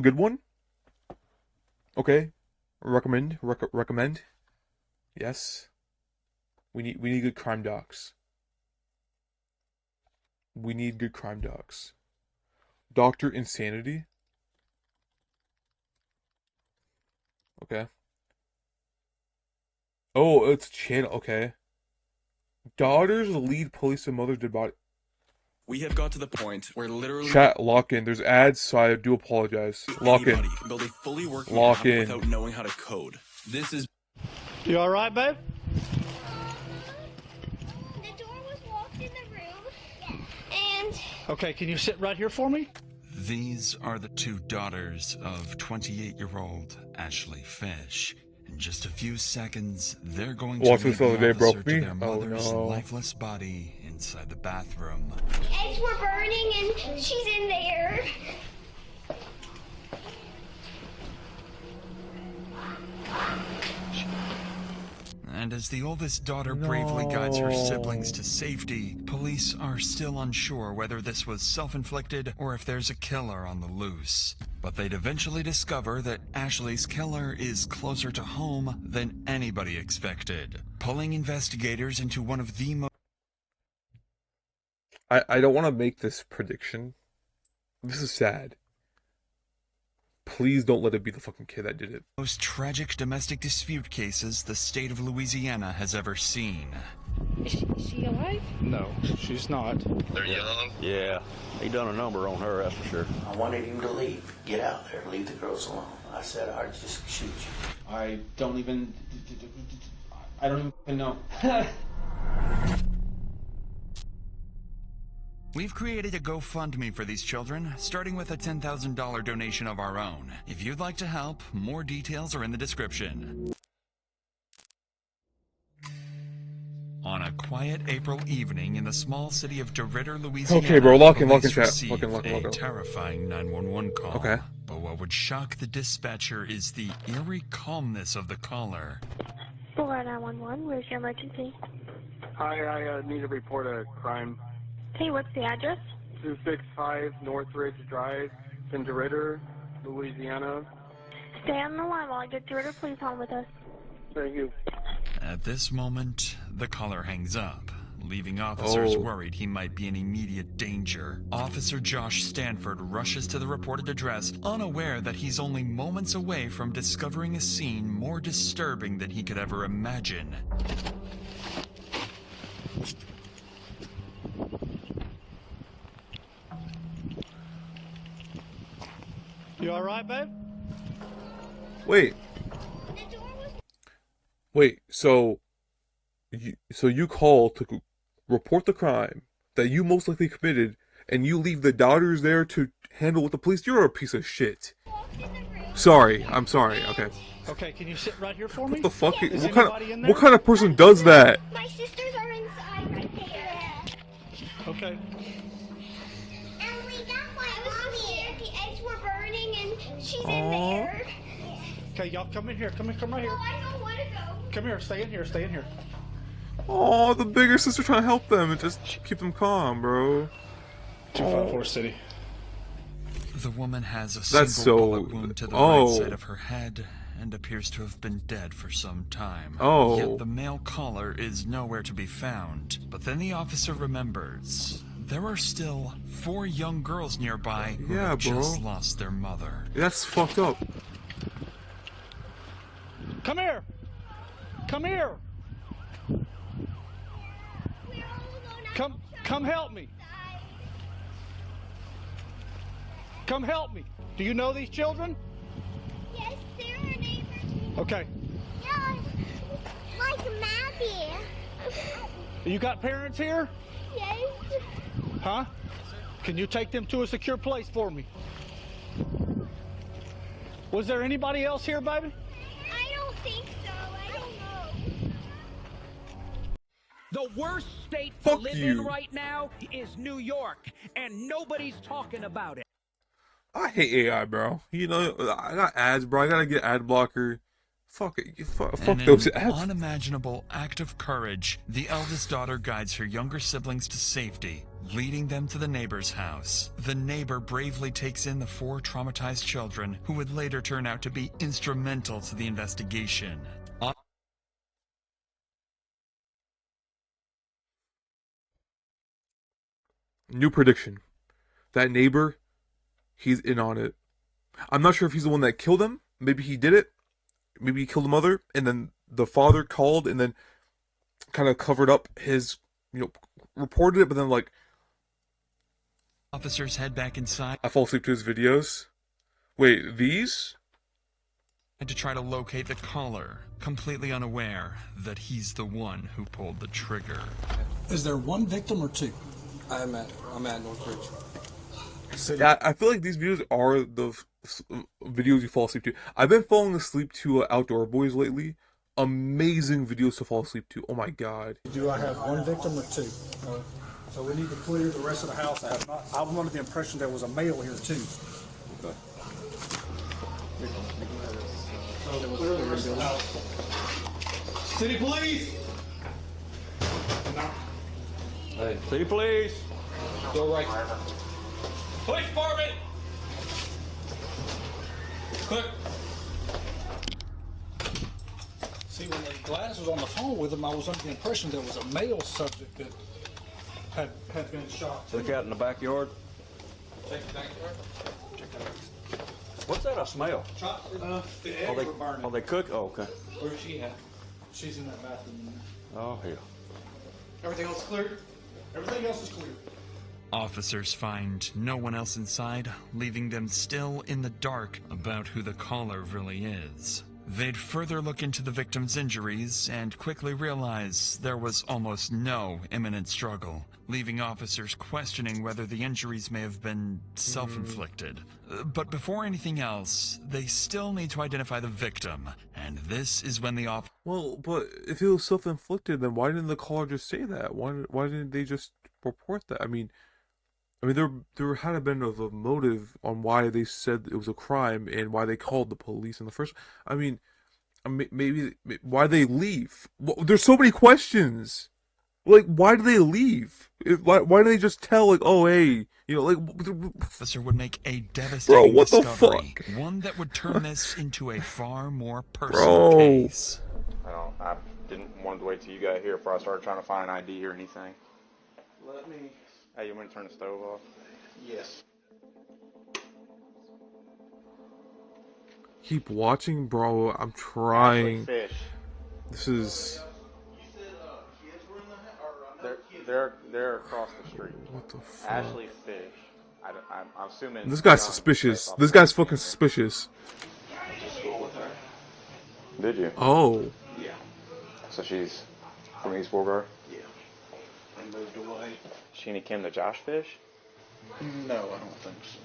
Good one. Okay. Recommend. Yes. We need good crime docs. We need good crime docs. Doctor Insanity. Okay. Oh, it's channel. Okay. Daughters lead police and mother's dead body. We have got to the point where literally Chat, lock in. There's ads, so I do apologize. Lock in. anybody can build a fully working Lock app in. without knowing how to code. This is You all right, babe? The door was locked in the room, and Okay, can you sit right here for me? These are the two daughters of 28-year-old Ashley Fish. In just a few seconds, they're going to Watch lead this the other the day, bro. officer to Me? their Oh, mother's no. lifeless body inside the bathroom. eggs were burning, and she's in there. And as the oldest daughter bravely guides her siblings to safety, police are still unsure whether this was self-inflicted or if there's a killer on the loose. But they'd eventually discover that Ashley's killer is closer to home than anybody expected, pulling investigators into one of the most I don't want to make this prediction. This is sad. Please don't let it be the fucking kid that did it. tragic domestic dispute cases the state of Louisiana has ever seen. Is she alive? No, she's not. They're young. Yeah, he done a number on her, that's for sure. I wanted him to leave. Get out there. Leave the girls alone. I said I'd just shoot you. I don't even know. We've created a GoFundMe for these children, starting with a $10,000 donation of our own. If you'd like to help, more details are in the description. On a quiet April evening in the small city of DeRidder, Louisiana, Okay, bro, lock in police chat. received Lock in. a terrifying 911 call. Okay. But what would shock the dispatcher is the eerie calmness of the caller. 4911, where's your emergency? Hi, I need to report a crime. Hey, what's the address? 265 Northridge Drive, in DeRidder, Louisiana. Stay on the line while I get through to please hold with us. Thank you. At this moment, the caller hangs up, leaving officers Oh. worried he might be in immediate danger. Officer Josh Stanford rushes to the reported address, unaware that he's only moments away from discovering a scene more disturbing than he could ever imagine. You all right, babe? Wait. Wait, so you call to report the crime that you most likely committed, and you leave the daughters there to handle with the police? You're a piece of shit. Sorry, I'm sorry. Okay. Okay, can you sit right here for me? What the fuck? Is What kind anybody in of there? what kind of person does that? My sisters are inside right there. Okay. And we got my mommy. The eggs were burning, and she's in there. Okay, y'all come in here. Come right here. No, I don't want to go. Come here, stay in here. Oh, the bigger sister trying to help them and just keep them calm, bro. 254 City. The woman has a That's single so- bullet wound to the oh. right side of her head and appears to have been dead for some time. Oh. Yet the male caller is nowhere to be found. But then the officer remembers there are still 4 young girls nearby who Yeah, have bro. just lost their mother. That's fucked up. Come here. Come here. Come help me. Come help me. Do you know these children? Yes, they're our neighbors. Okay. Yeah, like Maddie. You got parents here? Yes. Huh? Can you take them to a secure place for me? Was there anybody else here, baby? I don't think so. I don't know. The worst state to Fuck live you. in right now is New York, and nobody's talking about it. I hate AI, bro. You know, I got ads, bro. I gotta get ad blocker. Fuck it. Fuck In those an apps. unimaginable act of courage, the eldest daughter guides her younger siblings to safety, leading them to the neighbor's house. The neighbor bravely takes in the 4 traumatized children, who would later turn out to be instrumental to the investigation. New prediction. That neighbor, he's in on it. I'm not sure if he's the one that killed him. Maybe he did it. Maybe he killed the mother, and then the father called and then kind of covered up his, reported it, but then like, Officers head back inside I fall asleep to his videos. Wait, these? to try to locate the caller, completely unaware that he's the one who pulled the trigger. Is there one victim or 2? I'm at Northridge. Yeah, I feel like these videos are the videos you fall asleep to. I've been falling asleep to Outdoor Boys lately. Amazing videos to fall asleep to. Oh my god. Do I have one victim or 2? So we need to clear the rest of the house out. I was under the impression there was a male here too. Okay. So there was clear the rest of the house. City police! Hey, city police! Go right. Police department! Quick! See, when Gladys was on the phone with him, I was under the impression there was a male subject that had been shot. Look out in the backyard. Check the backyard. What's that? A smell? The eggs were burning. Oh, they cook? Oh, okay. Where's she at? She's in that bathroom. Oh, hell. Everything else cleared? Everything else is clear. Officers find no one else inside, leaving them still in the dark about who the caller really is. They'd further look into the victim's injuries and quickly realize there was almost no imminent struggle, leaving officers questioning whether the injuries may have been self-inflicted. But before anything else, they still need to identify the victim, and this is when the Well, but if it was self-inflicted, then why didn't the caller just say that? Why didn't they just report that? I mean, there had to been a motive on why they said it was a crime and why they called the police in the first. I mean, maybe why they leave? There's so many questions. Like, why do they leave? Why do they just tell like, oh hey, officer would make a devastating what the discovery, fuck? one that would turn this into a far more personal case. I didn't want to wait till you got here before I started trying to find an ID or anything. Let me. Hey, you want to turn the stove off? Yes. Keep watching, bro. I'm trying. Fish. This is. You said kids were in the house, They're across the street. What the fuck? Ashley Fish. I'm assuming. This guy's suspicious. This guy's fucking suspicious. Did you? Oh. Yeah. So she's from East Beauregard? Yeah. They moved away. She and Kim to Josh Fish? No, I don't think so.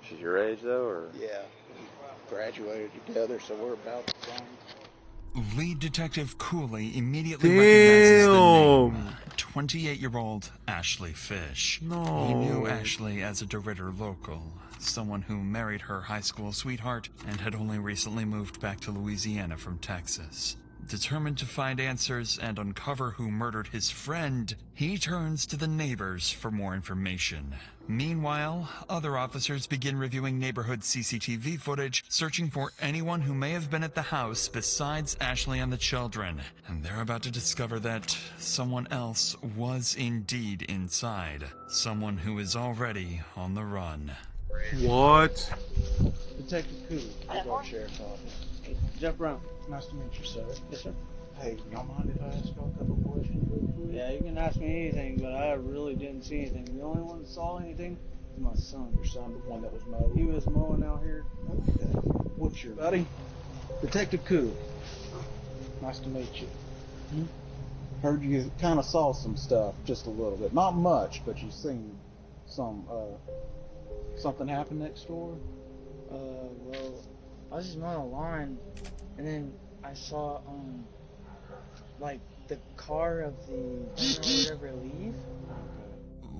She's your age though, or? Yeah. We graduated together, so we're about the same. Lead Detective Cooley immediately recognizes the name. 28-year-old Ashley Fish. No. He knew Ashley as a DeRitter local, someone who married her high school sweetheart and had only recently moved back to Louisiana from Texas. Determined to find answers and uncover who murdered his friend, he turns to the neighbors for more information. Meanwhile, other officers begin reviewing neighborhood CCTV footage, searching for anyone who may have been at the house besides Ashley and the children. And they're about to discover that someone else was indeed inside. Someone who is already on the run. What? Detective Cooley, Clark Sheriff's Office. Jeff Brown. Nice to meet you, sir. Yes, sir. Hey, y'all mind if I ask y'all a couple questions real quick? Yeah, you can ask me anything, but I really didn't see anything. The only one that saw anything was my son. Your son, the one that was mowing? He was mowing out here. Okay. What's your buddy? Detective Cooley. Nice to meet you. Hmm? Heard you kind of saw some stuff, just a little bit. Not much, but you seen some, something happen next door? Well, I was just mowing a lawn, and then I saw, like, the car of the owner or whatever leave.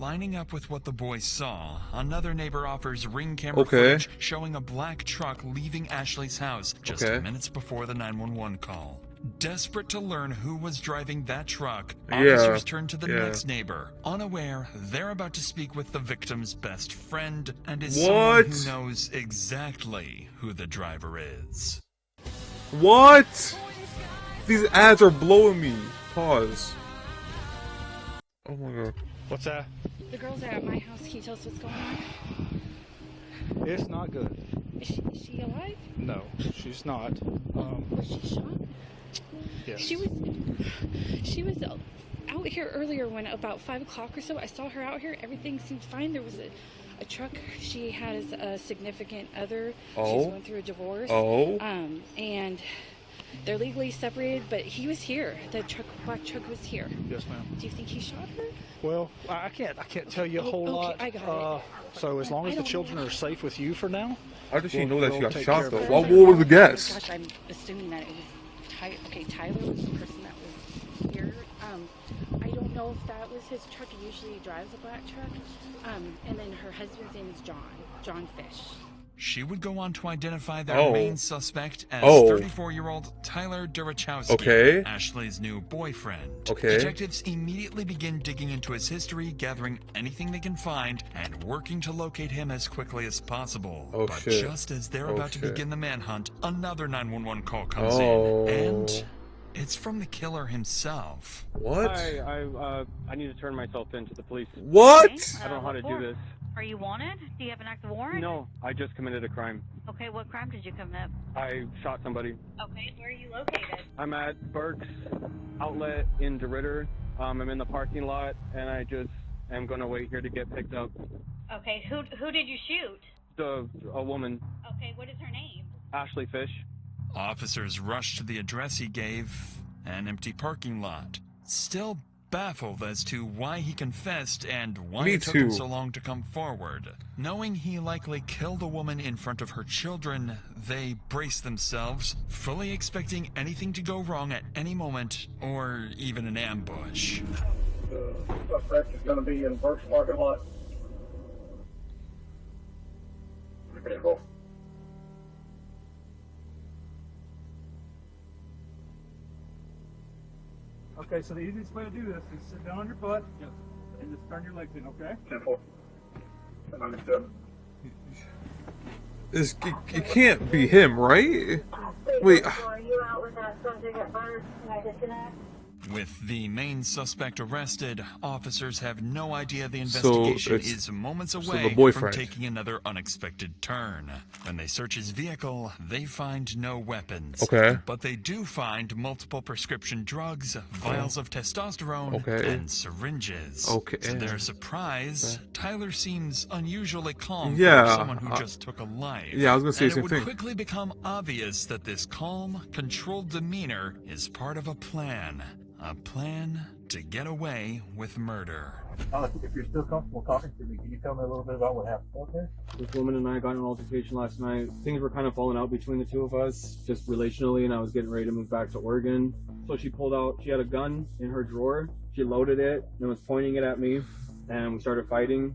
Lining up with what the boys saw, another neighbor offers ring camera Okay. footage showing a black truck leaving Ashley's house just Okay. minutes before the 911 call. Desperate to learn who was driving that truck, Yeah, officers turn to the yeah. next neighbor, unaware they're about to speak with the victim's best friend and is What? someone who knows exactly who the driver is. What? These ads are blowing me. Pause. Oh my god. What's that? The girls are at my house. Can you tell us what's going on? It's not good. Is she alive? No, she's not. Was she shot? Yes. She was out here earlier when about 5 o'clock or so. I saw her out here. Everything seemed fine. There was a truck she had as a significant other. She was going through a divorce. And they're legally separated, but he was here. The black truck was here. Yes, ma'am. Do you think he shot her? Well, I can't tell you a whole lot. I got it. So as long as the children are safe with you for now. How did she know that she we'll got take shot care though? of it. What was the guess? Gosh, I'm assuming that it was Tyler was the person that was here. I don't know if that was his truck. He usually drives a black truck. And then her husband's name is John Fish. She would go on to identify their Oh. main suspect as Oh. 34-year-old Tyler Durachowski, Okay. Ashley's new boyfriend. Okay. Detectives immediately begin digging into his history, gathering anything they can find, and working to locate him as quickly as possible. Oh, but shit. just as they're Oh, about to shit. begin the manhunt, another 911 call comes Oh. in, and it's from the killer himself. What? Hi, I need to turn myself in to the police. What? I don't know how to do this. Are you wanted? Do you have an active warrant? No, I just committed a crime. Okay, what crime did you commit? I shot somebody. Okay, where are you located? I'm at Burke's Outlet in DeRitter. I'm in the parking lot, and I just am going to wait here to get picked up. Okay, who did you shoot? A woman, Okay, what is her name? Ashley Fish. Officers rush to the address he gave, an empty parking lot. Still baffled as to why he confessed and why Me it took him too. so long to come forward. Knowing he likely killed a woman in front of her children, they brace themselves, fully expecting anything to go wrong at any moment, or even an ambush. The suspect is going to be in Burke's parking lot. Vehicle. Okay, so the easiest way to do this is sit down on your butt and just turn your legs in, okay? 10-4. Understood. It can't be him, right? Wait. Are you out with that subject at first? Can I disconnect? With the main suspect arrested, officers have no idea the So investigation it's- is moments so the away from boyfriend. taking another unexpected turn. When they search his vehicle, they find no weapons. Okay. But they do find multiple prescription drugs, vials of testosterone, Okay. and syringes. Okay. To their surprise, Tyler seems unusually calm Yeah, for someone who just took a life. yeah, I was gonna say and the same it would thing. quickly become obvious that this calm, controlled demeanor is part of a plan. A plan to get away with murder. If you're still comfortable talking to me, can you tell me a little bit about what happened? Okay. This woman and I got in an altercation last night. Things were kind of falling out between the two of us, just relationally, and I was getting ready to move back to Oregon. So she pulled out, she had a gun in her drawer. She loaded it and was pointing it at me, and we started fighting,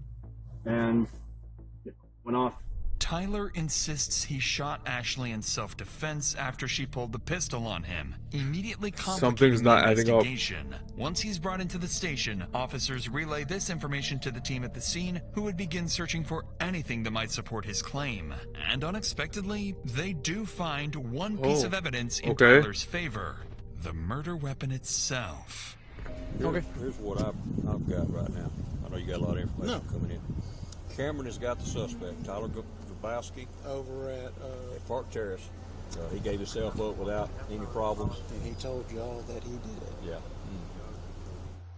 and it went off. Tyler insists he shot Ashley in self-defense after she pulled the pistol on him, immediately complicating Something's not the adding up. investigation. Once he's brought into the station, officers relay this information to the team at the scene, who would begin searching for anything that might support his claim. And unexpectedly, they do find one piece of evidence in okay. Tyler's favor: the murder weapon itself. Here's what I've got right now. I know you got a lot of information coming in. Cameron has got the suspect, Tyler Grabowski, over at Park Terrace. He gave himself up without any problems. and he told y'all that he did it. Yeah.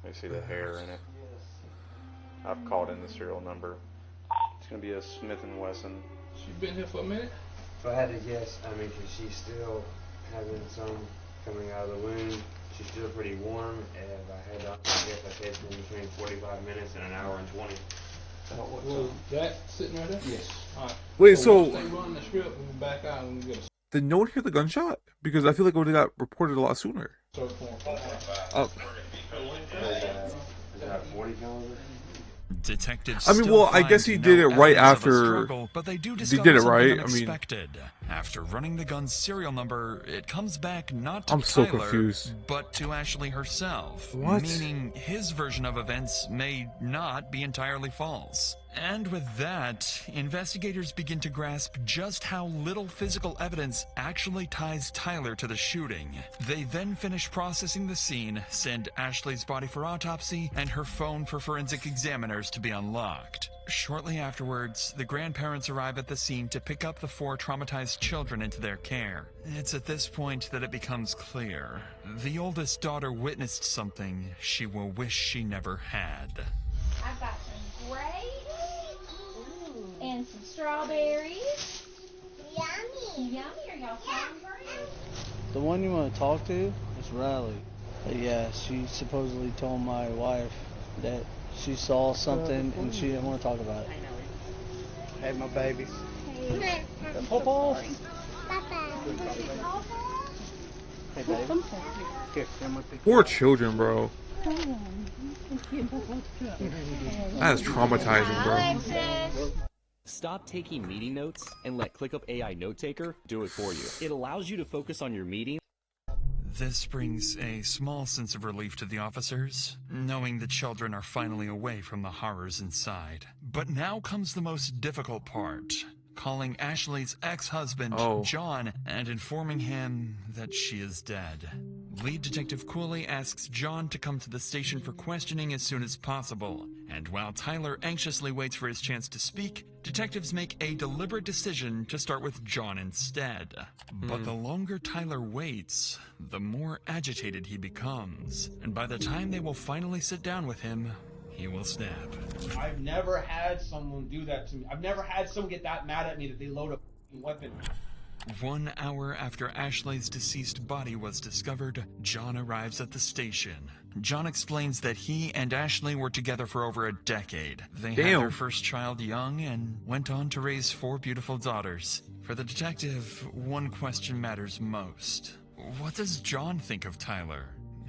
You see the hair in it. I've called in the serial number. It's going to be a Smith & Wesson. She's been here for a minute? If I had to guess, I mean, 'cause she's still having some coming out of the wound. She's still pretty warm. And if I had to guess, I'd say it's been between 45 minutes and an hour and 20. Well, that sitting right there? Yes. All right. Wait, so- once they run the strip and we back out and we get a Did no one hear the gunshot? Because I feel like it would have got reported a lot sooner. search warrant. Uh, Is that a 40 caliber? Detectives I mean, still well, I guess find he did no it right evidence of a after struggle, but they do he discover did it, something right? I mean, unexpected. After running the gun's serial number, it comes back not to I'm so Tyler, confused. but to Ashley herself. What? Meaning his version of events may not be entirely false. And with that, investigators begin to grasp just how little physical evidence actually ties Tyler to the shooting. They then finish processing the scene, send Ashley's body for autopsy, and her phone for forensic examiners to be unlocked. Shortly afterwards, the grandparents arrive at the scene to pick up the 4 traumatized children into their care. It's at this point that it becomes clear. The oldest daughter witnessed something she will wish she never had. I've got some grapes and some strawberries. Yummy. Yummy. Are y'all hungry? The one you want to talk to is Riley. Yeah, she supposedly told my wife that she saw something and she didn't want to talk about it. Hey, my baby. Hey. Pop off. Papa. Hey, baby. Here, come with me. Poor children, bro. That is traumatizing, bro. Stop taking meeting notes and let ClickUp AI Note Taker do it for you. It allows you to focus on your meeting. This brings a small sense of relief to the officers, knowing the children are finally away from the horrors inside. But now comes the most difficult part. Calling Ashley's ex-husband, John, and informing him that she is dead. Lead Detective Cooley asks John to come to the station for questioning as soon as possible. And while Tyler anxiously waits for his chance to speak, detectives make a deliberate decision to start with John instead. But the longer Tyler waits, the more agitated he becomes. And by the time they will finally sit down with him, he will snap. I've never had someone do that to me. I've never had someone get that mad at me that they load a f***ing weapon. 1 hour after Ashley's deceased body was discovered, John arrives at the station. John explains that he and Ashley were together for over a decade. They had their first child young and went on to raise 4 beautiful daughters. For the detective, one question matters most. What does John think of Tyler?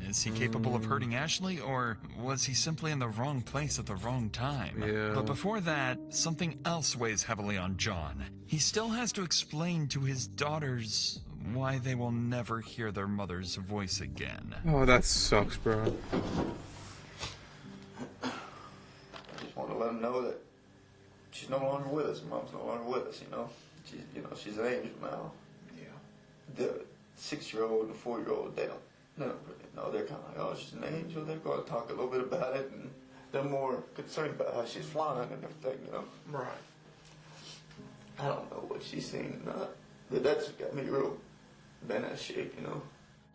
Is he capable of hurting Ashley, or was he simply in the wrong place at the wrong time? Yeah. But before that, something else weighs heavily on John. He still has to explain to his daughters why they will never hear their mother's voice again. Oh, that sucks, bro. I just want to let them know that she's no longer with us. Mom's no longer with us, you know. She's an angel now. Yeah. The 6-year-old and 4-year-old, they don't really know. They're kind of like, oh, she's an angel. They're going to talk a little bit about it, and they're more concerned about how she's flying and everything, you know. Right. I don't know what she's seen or not, but that's got me real bent out of shape, you know.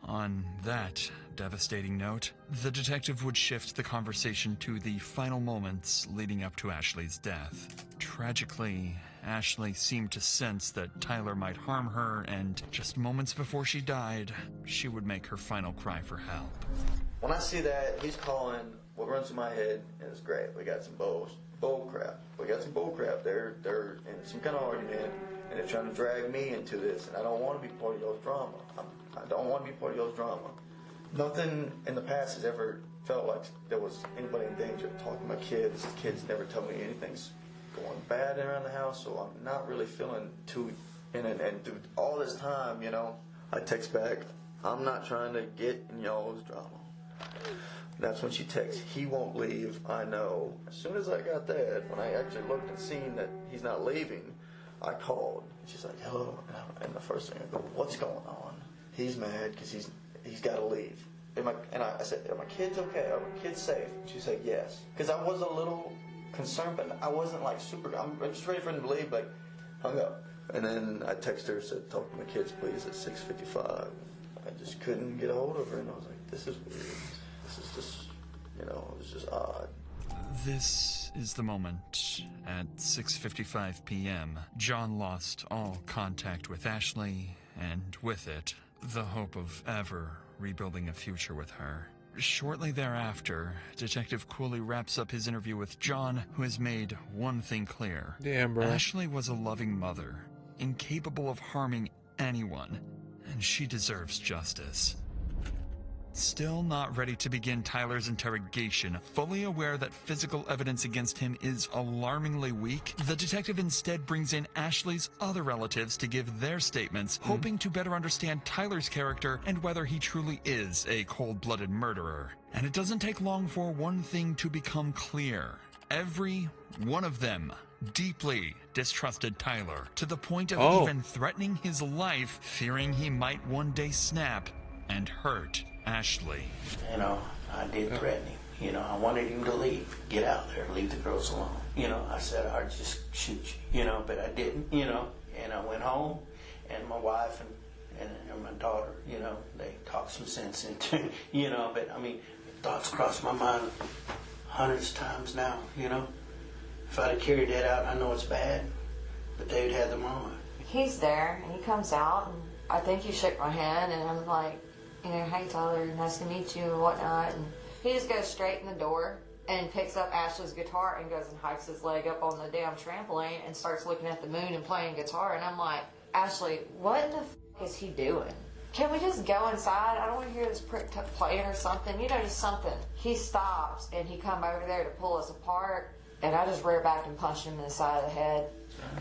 On that devastating note, the detective would shift the conversation to the final moments leading up to Ashley's death. Tragically, Ashley seemed to sense that Tyler might harm her, and just moments before she died, she would make her final cry for help. When I see that, he's calling, what runs through my head is great. We got some bull crap. We got some bull crap. They're in some kind of argument, and they're trying to drag me into this, and I don't want to be part of y'all's drama. I don't want to be part of y'all's drama. Nothing in the past has ever felt like there was anybody in danger. Talking to my kids, kids never tell me anything's going bad around the house, so I'm not really feeling too in it. And through all this time, you know, I text back, I'm not trying to get in y'all's drama. That's when she texts, he won't leave, I know. As soon as I got that, when I actually looked and seen that he's not leaving, I called. And she's like, hello. And the first thing I go, what's going on? He's mad because he's got to leave. I said, are my kids okay? Are my kids safe? And she said, yes. Because I was a little concerned, but I wasn't like super. I'm just ready for him to leave, like, hung up. And then I texted her, said, talk to my kids, please, at 6:55. I just couldn't get a hold of her, and I was like, this is weird. This is just, you know, it was just odd. This is the moment. At 6:55 p.m., John lost all contact with Ashley, and with it, the hope of ever rebuilding a future with her. Shortly thereafter, Detective Cooley wraps up his interview with John, who has made one thing clear. Damn, bro. Ashley was a loving mother, incapable of harming anyone, and she deserves justice. Still not ready to begin Tyler's interrogation, fully aware that physical evidence against him is alarmingly weak, the detective instead brings in Ashley's other relatives to give their statements, hoping to better understand Tyler's character and whether he truly is a cold-blooded murderer. And it doesn't take long for one thing to become clear. Every one of them deeply distrusted Tyler, to the point of even threatening his life, fearing he might one day snap and hurt Ashley. You know, I did threaten him. You know, I wanted him to leave. Get out there. Leave the girls alone. You know, I said I'd just shoot you. You know, but I didn't. You know, and I went home, and my wife and my daughter, you know, they talked some sense into, you know, but I mean, thoughts crossed my mind hundreds of times now, you know. If I'd have carried that out, I know it's bad, but they'd had the mama. He's there, and he comes out, and I think he shook my hand, and I'm like, you know, hey Tyler, nice to meet you and whatnot. And he just goes straight in the door and picks up Ashley's guitar and goes and hikes his leg up on the damn trampoline and starts looking at the moon and playing guitar. And I'm like, Ashley, what in the f is he doing? Can we just go inside? I don't want to hear this prick playing or something. You know, just something. He stops and he come over there to pull us apart. And I just rear back and punched him in the side of the head.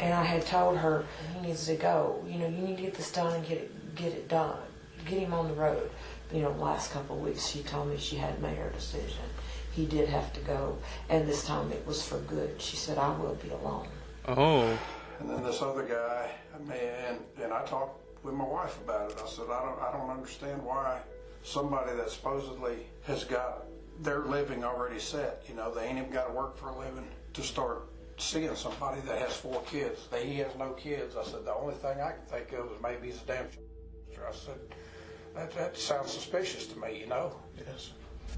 And I had told her, he needs to go. You know, you need to get this done and get it done. Get him on the road. You know, the last couple of weeks she told me she hadn't made her decision. He did have to go, and this time it was for good. She said, I will be alone. Oh. And then this other guy, and I talked with my wife about it. I said, I don't understand why somebody that supposedly has got their living already set, you know, they ain't even got to work for a living to start seeing somebody that has 4 kids. He has no kids. I said, the only thing I can think of is maybe he's a damn I said, that sounds suspicious to me, you know? Yes.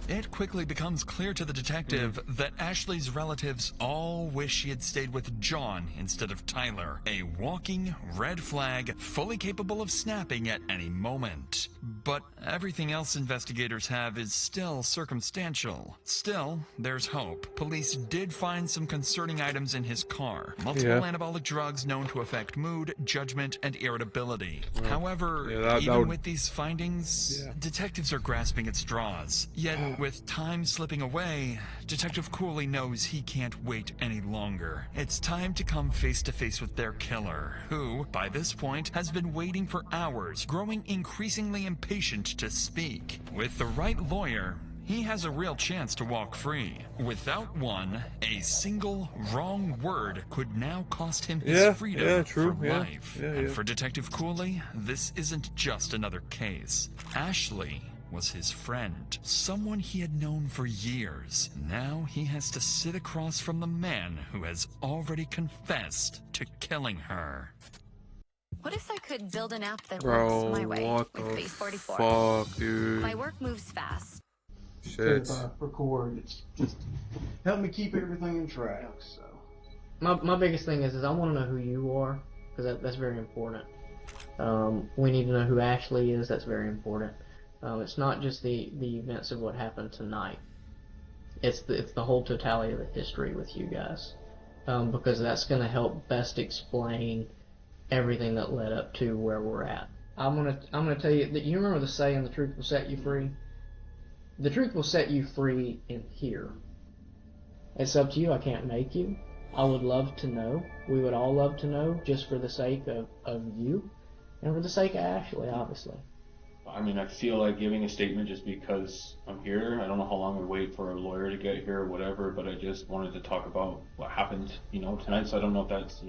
It quickly becomes clear to the detective that Ashley's relatives all wish she had stayed with John instead of Tyler, a walking red flag fully capable of snapping at any moment. But everything else investigators have is still circumstantial. Still, there's hope. Police did find some concerning items in his car. Multiple anabolic drugs known to affect mood, judgment, and irritability. However, even with these findings, detectives are grasping at straws. Yet, with time slipping away, Detective Cooley knows he can't wait any longer. It's time to come face to face with their killer, who, by this point, has been waiting for hours, growing increasingly impatient to speak. With the right lawyer, he has a real chance to walk free. Without one, a single wrong word could now cost him his freedom for life. And for Detective Cooley, this isn't just another case. Ashley was his friend, someone he had known for years. Now he has to sit across from the man who has already confessed to killing her. What if I could build an app that Bro, works my way what with the Base 44? fuck, dude? My work moves fast. Shit. Record. It's just help me keep everything in track. So my biggest thing is I want to know who you are, because that's very important. We need to know who Ashley is. That's very important. It's not just the events of what happened tonight. It's the whole totality of the history with you guys, because that's going to help best explain everything that led up to where we're at. I'm gonna tell you that you remember the saying, "The truth will set you free." The truth will set you free in here. It's up to you. I can't make you. I would love to know. We would all love to know, just for the sake of you, and for the sake of Ashley, obviously. I mean, I feel like giving a statement just because I'm here. I don't know how long we wait for a lawyer to get here or whatever, but I just wanted to talk about what happened, tonight. So I don't know if that's,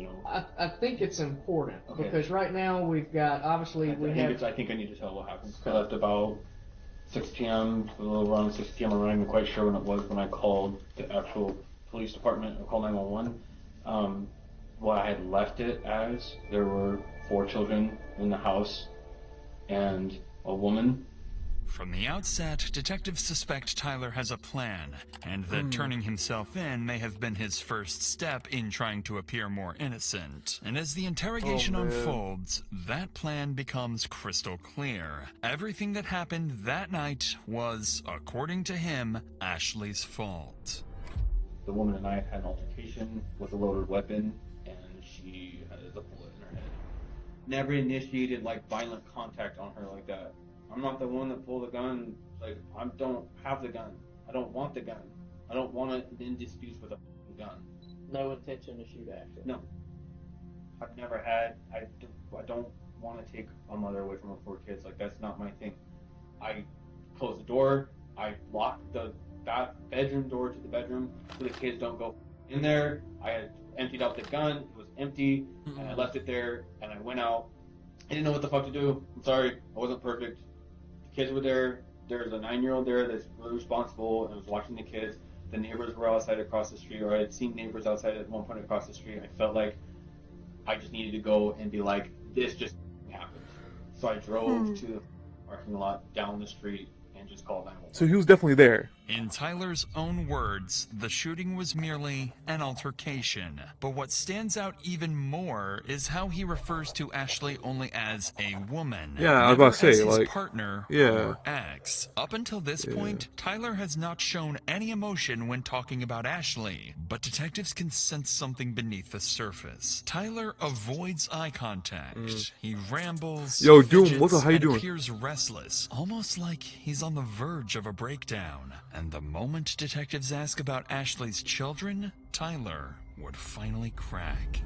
I think it's important, because right now we've got, obviously, I think I need to tell what happened. I left about 6 p.m., a little around 6 p.m. I'm not even quite sure when it was when I called the actual police department, or called 911. What I had left it as, there were 4 children in the house, and a woman. From the outset, detectives suspect Tyler has a plan, and that turning himself in may have been his first step in trying to appear more innocent. And as the interrogation unfolds, that plan becomes crystal clear. Everything that happened that night was, according to him, Ashley's fault. The woman and I had an altercation with a loaded weapon, and she had a bullet in her head. Never initiated violent contact on her like that. I'm not the one that pulled the gun. Like, I don't have the gun. I don't want the gun. I don't want to in disputes with a gun. No intention to shoot Ashley. No. I've never had. I don't want to take a mother away from her 4 kids. Like, that's not my thing. I close the door. I lock the bedroom door to the bedroom so the kids don't go in there. I had emptied out the gun. It was empty, and I left it there. And I went out. I didn't know what the fuck to do. I'm sorry. I wasn't perfect. The kids were there. There's a 9-year-old there that's really responsible and was watching the kids. The neighbors were outside across the street, or I had seen neighbors outside at one point across the street. I felt like I just needed to go and be like, this just happened. So I drove to the parking lot down the street and just called 911. So he was definitely there. In Tyler's own words, the shooting was merely an altercation. But what stands out even more is how he refers to Ashley only as a woman. Yeah, I was about to say, never as his like, partner yeah. or ex. Up until this point, Tyler has not shown any emotion when talking about Ashley. But detectives can sense something beneath the surface. Tyler avoids eye contact. He rambles, Yo, Doom, fidgets, what the hell you and doing? appears restless, almost like he's on the verge of a breakdown. And the moment detectives ask about Ashley's children, Tyler would finally crack.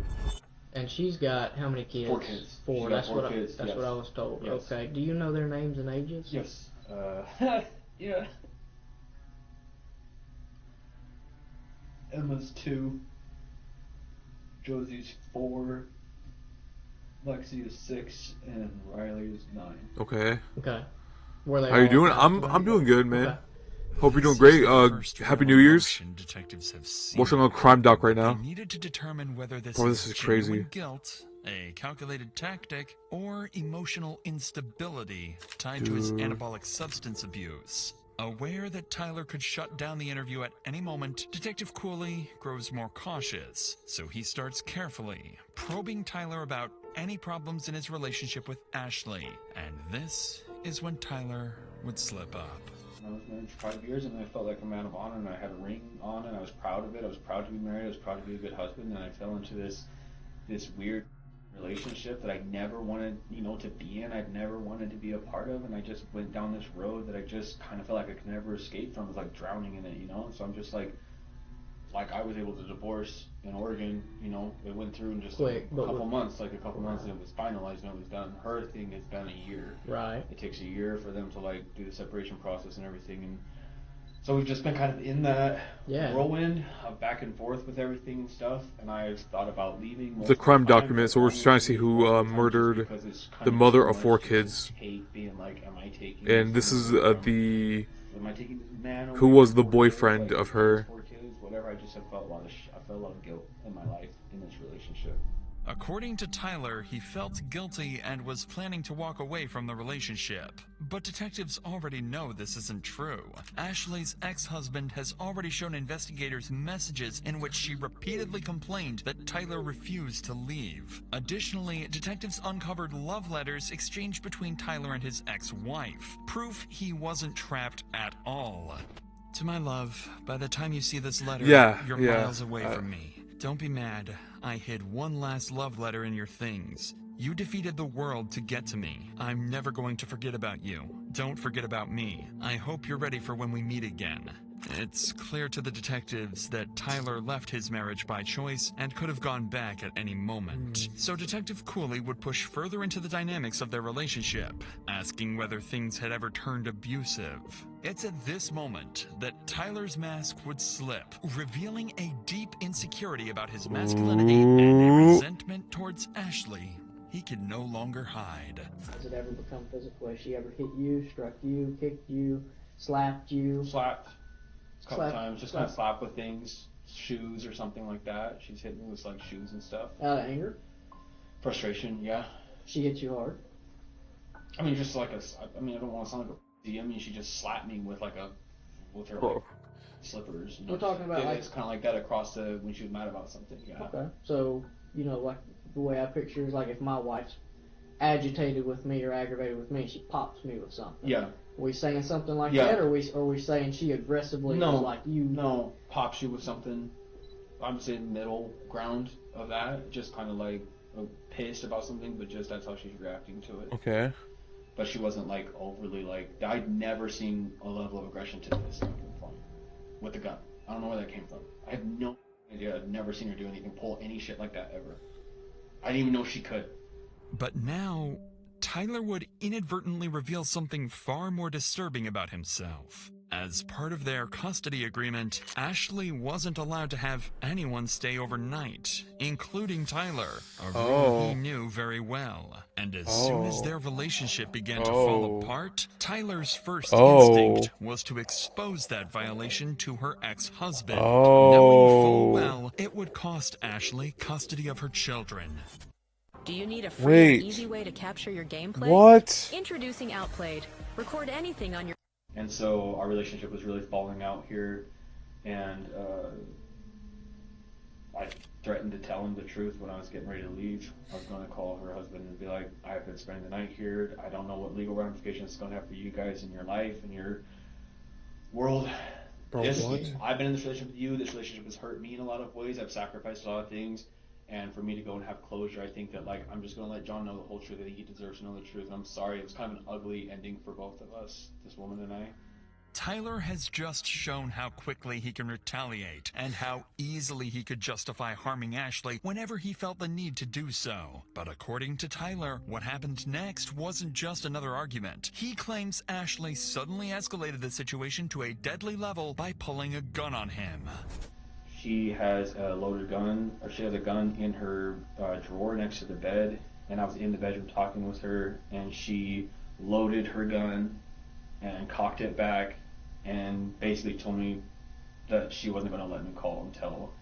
And she's got how many kids? 4 kids. 4. She's got That's 4 what kids, that's yes. what I was told. Yes. Okay. Do you know their names and ages? Yes. Yeah. Emma's 2. Josie's 4. Lexi is 6, and Riley is 9. Okay. Okay. Were they How you all doing? attached to I'm doing good, man. Okay. Hope you're doing great. Happy New Year's. Detectives have seen. Watching on Crime Doc right now. They needed to determine whether this Bro, is this is genuine crazy. guilt, a calculated tactic, or emotional instability tied to his anabolic substance abuse. Aware that Tyler could shut down the interview at any moment, Detective Cooley grows more cautious, so he starts carefully probing Tyler about any problems in his relationship with Ashley. And this is when Tyler would slip up. I was married for 5 years, and I felt like a man of honor, and I had a ring on, and I was proud of it. I was proud to be married. I was proud to be a good husband, and I fell into this weird relationship that I never wanted, to be in. I'd never wanted to be a part of, and I just went down this road that I just kind of felt like I could never escape from. It was like drowning in it, So I'm just like I was able to divorce in Oregon, it went through in just a couple months, and it was finalized and it was done. Her thing has been a year. Right. It takes a year for them to do the separation process and everything, and so we've just been kind of in that whirlwind of back and forth with everything and stuff, and I've thought about leaving. It's a crime document, so we're just trying to see who murdered the mother of 4 kids. And this is the who was the boyfriend of her. Whatever, I just have felt a lot of guilt in my life in this relationship. According to Tyler, he felt guilty and was planning to walk away from the relationship. But detectives already know this isn't true. Ashley's ex-husband has already shown investigators messages in which she repeatedly complained that Tyler refused to leave. Additionally, detectives uncovered love letters exchanged between Tyler and his ex-wife, proof he wasn't trapped at all. To my love, by the time you see this letter, you're miles away from me. Don't be mad. I hid one last love letter in your things. You defeated the world to get to me. I'm never going to forget about you. Don't forget about me. I hope you're ready for when we meet again. It's clear to the detectives that Tyler left his marriage by choice and could have gone back at any moment. So Detective Cooley would push further into the dynamics of their relationship, asking whether things had ever turned abusive. It's at this moment that Tyler's mask would slip, revealing a deep insecurity about his masculinity and a resentment towards Ashley he could no longer hide. Has it ever become physical? Has she ever hit you, struck you, kicked you, slapped you? Slapped. A couple times, just kind of slap with things, shoes or something like that. She's hit me with shoes and stuff. Out of anger? Frustration, yeah. She hit you hard? I mean, just I don't want to sound like a... I mean, she just slapped me with with her slippers. We're talking about it's kind of like that across when she was mad about something, yeah. Okay, so, the way I picture is if my wife's agitated with me or aggravated with me, she pops me with something. Yeah. Are we saying something like that, or are we saying she aggressively No, pops you with something. I'm saying middle ground of that, just kind of pissed about something, but just that's how she's reacting to it. Okay. but she wasn't like overly like. I'd never seen a level of aggression to this point with the gun. I don't know where that came from. I have no idea. I've never seen her do anything, pull any shit like that ever. I didn't even know she could. But now, Tyler would inadvertently reveal something far more disturbing about himself. As part of their custody agreement, Ashley wasn't allowed to have anyone stay overnight, including Tyler, a rule he knew very well. And as soon as their relationship began to fall apart, Tyler's first instinct was to expose that violation to her ex-husband, knowing full well it would cost Ashley custody of her children. Do you need a free and easy way to capture your gameplay? What? Introducing Outplayed. Record anything on your... And so our relationship was really falling out here, and I threatened to tell him the truth when I was getting ready to leave. I was going to call her husband and be like, I've been spending the night here. I don't know what legal ramifications it's going to have for you guys in your life and your world. Bro, what? I've been in this relationship with you. This relationship has hurt me in a lot of ways. I've sacrificed a lot of things. And for me to go and have closure, I think that, like, I'm just going to let John know the whole truth. I think he deserves to know the truth. And I'm sorry. It was kind of an ugly ending for both of us, this woman and I. Tyler has just shown how quickly he can retaliate and how easily he could justify harming Ashley whenever he felt the need to do so. But according to Tyler, what happened next wasn't just another argument. He claims Ashley suddenly escalated the situation to a deadly level by pulling a gun on him. She has a loaded gun, or she has a gun in her drawer next to the bed, and I was in the bedroom talking with her, and she loaded her gun and cocked it back and basically told me that she wasn't going to let me call until.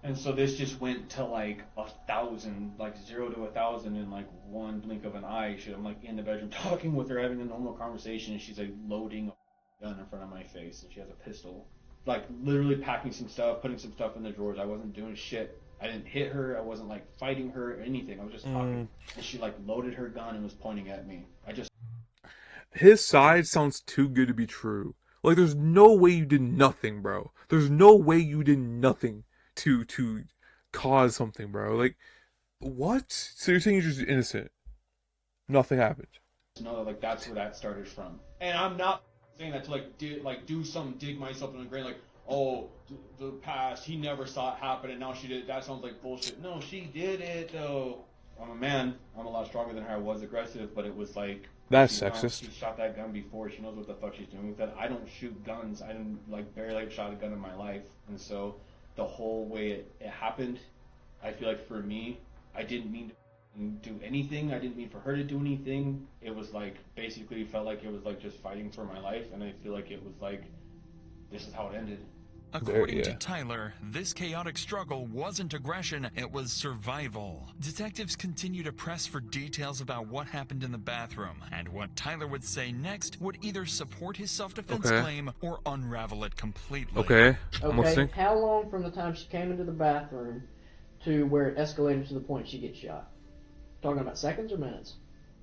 And so this just went to like 1,000, like 0 to 1,000 in like one blink of an eye. I'm like in the bedroom talking with her, having a normal conversation, and she's like loading a gun in front of my face, and she has a pistol. Like literally packing some stuff, putting some stuff in the drawers. I wasn't doing shit. I didn't hit her. I wasn't like fighting her or anything. I was just talking. And she like loaded her gun and was pointing at me. His side sounds too good to be true. Like, there's no way you did nothing, bro. There's no way you did nothing to cause something, bro. Like, what? So you're saying you're just innocent? Nothing happened. No, like that's where that started from. And I'm not saying that to do some dig myself in the grave, like, oh, the past, he never saw it happen and now she did it. That sounds like bullshit. No, she did it though. I'm a man. I'm a lot stronger than her. I was aggressive, but it was like, that's sexist. She shot that gun before. She knows what the fuck she's doing with it. I don't shoot guns. I didn't barely shot a gun in my life. And so the whole way it happened, I feel like for me, I didn't mean to do anything. I didn't mean for her to do anything. It was like basically felt like it was like just fighting for my life, and I feel like it was like this is how it ended. According to Tyler, this chaotic struggle wasn't aggression, it was survival. Detectives continue to press for details about what happened in the bathroom, and what Tyler would say next would either support his self-defense claim or unravel it completely. Okay, I'm listening. How long from the time she came into the bathroom to where it escalated to the point she gets shot? Talking about seconds or minutes?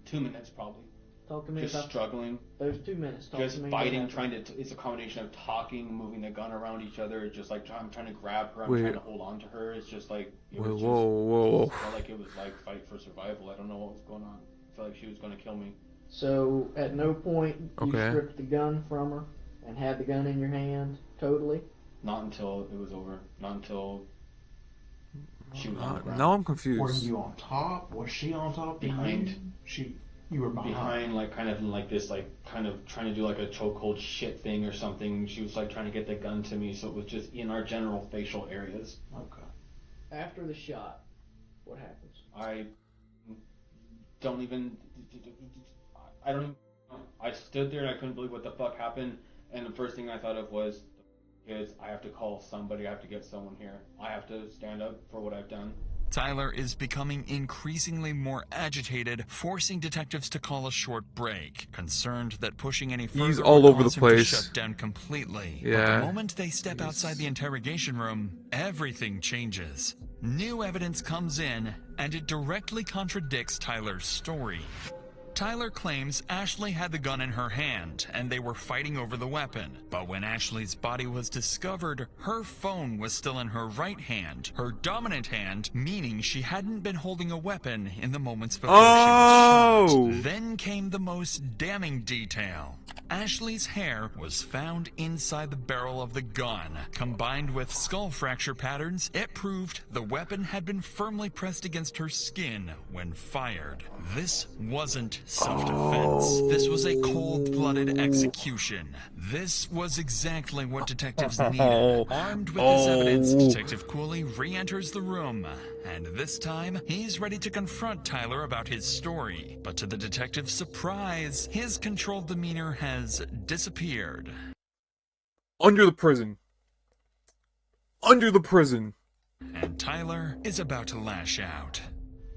2 minutes probably. Talk to me just about struggling. Those 2 minutes. Talk just to me fighting, trying to. It's a combination of talking, moving the gun around each other. Just like I'm trying to grab her. I'm trying to hold on to her. It's just like it was whoa. It felt like it was like fight for survival. I don't know what was going on. I felt like she was going to kill me. So at no point you stripped the gun from her and had the gun in your hand totally? Not until it was over. Not until she was on the ground. Now I'm confused. Were you on top? Was she on top? Behind. You were behind, like kind of like this, like kind of trying to do like a chokehold shit thing or something. She was like trying to get the gun to me, so it was just in our general facial areas. Okay. After the shot, what happens? I don't even. I stood there and I couldn't believe what the fuck happened. And the first thing I thought of was, I have to call somebody. I have to get someone here. I have to stand up for what I've done. Tyler is becoming increasingly more agitated, forcing detectives to call a short break, concerned that pushing any further He's all over the place. To shut down completely. Yeah. But the moment they step outside the interrogation room, everything changes. New evidence comes in, and it directly contradicts Tyler's story. Tyler claims Ashley had the gun in her hand, and they were fighting over the weapon. But when Ashley's body was discovered, her phone was still in her right hand, her dominant hand, meaning she hadn't been holding a weapon in the moments before she was shot. Then came the most damning detail. Ashley's hair was found inside the barrel of the gun. Combined with skull fracture patterns, it proved the weapon had been firmly pressed against her skin when fired. This wasn't self-defense. This was a cold-blooded execution. This was exactly what detectives needed. Armed with this evidence, Detective Cooley re-enters the room. And this time, he's ready to confront Tyler about his story. But to the detective's surprise, his controlled demeanor has disappeared. Under the prison. Under the prison. And Tyler is about to lash out.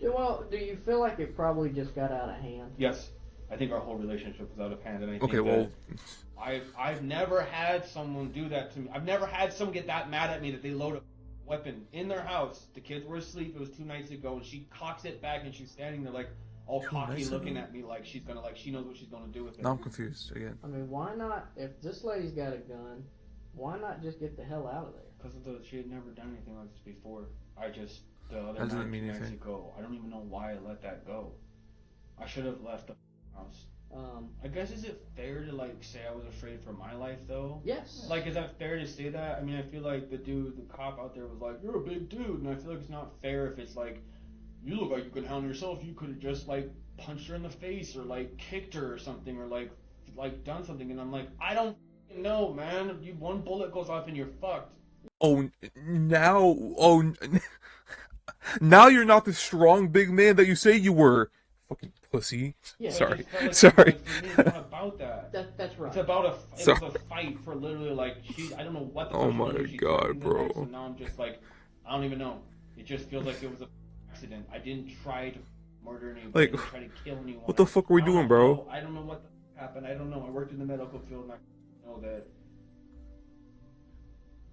Well, do you feel like it probably just got out of hand? Yes, I think our whole relationship was out of hand, and I think Okay, well, I've never had someone do that to me. I've never had someone get that mad at me that they load a weapon in their house. The kids were asleep. It was 2 nights ago, and she cocks it back, and she's standing there like all cocky, looking at me like she's gonna she knows what she's gonna do with it. now I'm confused again. I mean, why not? If this lady's got a gun, why not just get the hell out of there? Because she had never done anything like this before. The other That doesn't night, mean 2 nights anything. ago, I don't even know why I let that go. I should have left the house. I guess, is it fair to like say I was afraid for my life though? Yes. Like, is that fair to say that? I mean, I feel like the cop out there was like, "You're a big dude," and I feel like it's not fair if it's like, "You look like you could handle yourself. You could have just like punched her in the face or like kicked her or something or like done something." And I'm like, I don't know, man. One bullet goes off and you're fucked. Now you're not the strong big man that you say you were. Fucking pussy. Yeah, sorry. Like, Sorry. For me, it's not about that. That's right. It's about it was a fight for literally like I don't know what the Oh fuck my she God, told me bro. next, and now I'm just like, I don't even know. It just feels like it was an accident. I didn't try to murder anyone. I Like, didn't try to kill anyone. what the fuck were we doing, bro? I don't know what the fuck happened. I don't know. I worked in the medical field and I know that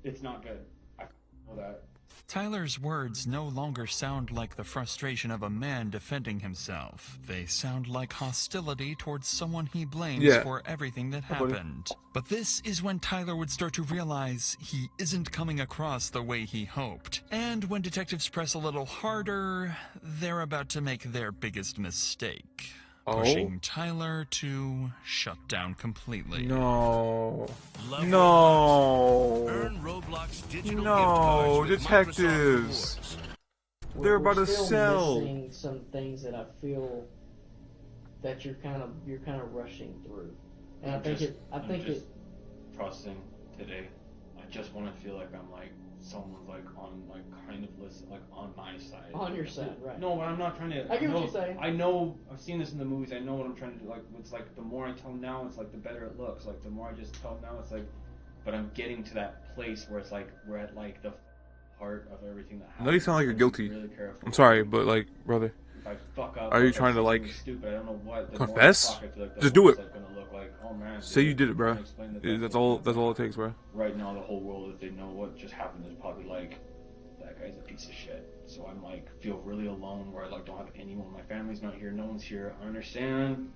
it's not good. I know that. Tyler's words no longer sound like the frustration of a man defending himself. They sound like hostility towards someone he blames for everything that happened. But this is when Tyler would start to realize he isn't coming across the way he hoped. And when detectives press a little harder, they're about to make their biggest mistake. Pushing Tyler to shut down completely. No. Love No. Earn Roblox digital No, gift cards with detectives. Microsoft Rewards. They're about to We're still sell. missing some things that I feel that you're kind of rushing through, and I'm just processing today. I just want to feel like I'm like someone's like on like kind of listen like on my side. On your side, right? No, but I'm not trying to. I get what you're saying. I know I've seen this in the movies. I know what I'm trying to do. Like it's like the more I tell them now, it's like the better it looks. Like the more I just tell them now, it's like. But I'm getting to that place where it's like we're at like the heart of everything that happens. Now you sound like you're guilty. Really careful. I'm sorry, but like, brother. If I fuck up, Are you if I trying to say like something stupid, I don't know what, the confess? more I talk, I feel like the Just more do it's, it. like, gonna look like, oh man, Say dude, you did it, bro. I'm trying to explain that That's all. That's all it takes, bro. Right now, the whole world, if they know what just happened, is probably like, that guy's a piece of shit. So I'm like, feel really alone, where I like don't have anyone. My family's not here. No one's here. I understand.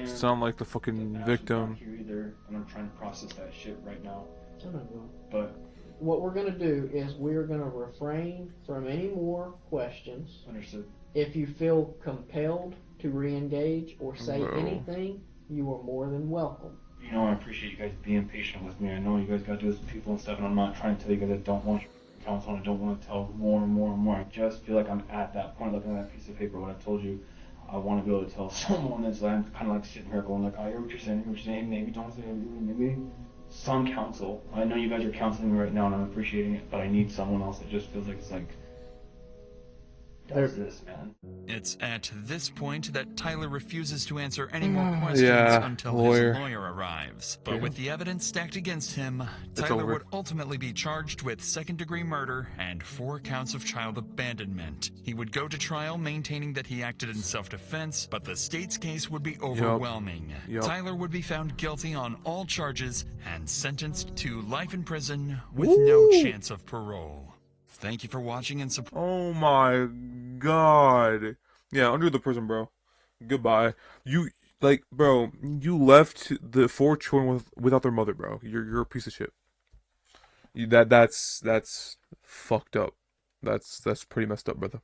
Sound like the fucking victim. Not here either, and I'm trying to process that shit right now. I don't know. But what we're gonna do is we're gonna refrain from any more questions. Understood. If you feel compelled to re-engage or say No. anything, you are more than welcome. you know, I appreciate you guys being patient with me. I know you guys got to do this with people and stuff, and I'm not trying to tell you guys I don't want your counsel and I don't want to tell more and more and more. I just feel like I'm at that point, looking at that piece of paper, what I've told you. I want to be able to tell someone that's I'm kind of like sitting here going like, I hear what you're saying, maybe don't say anything, maybe some counsel. I know you guys are counseling me right now and I'm appreciating it, but I need someone else that just feels like it's like, does this, man. It's at this point that Tyler refuses to answer any more questions Yeah, until lawyer. his lawyer arrives. But Yeah. with the evidence stacked against him, It's Tyler over. would ultimately be charged with second-degree murder and 4 counts of child abandonment. He would go to trial maintaining that he acted in self-defense, but the state's case would be overwhelming. Yup. Tyler would be found guilty on all charges and sentenced to life in prison with no chance of parole. Thank you for watching and support. Oh my god. Yeah, under the prison, bro. Goodbye. You like, bro, you left the 4 children without their mother, bro. You're a piece of shit. That's fucked up. That's pretty messed up, brother.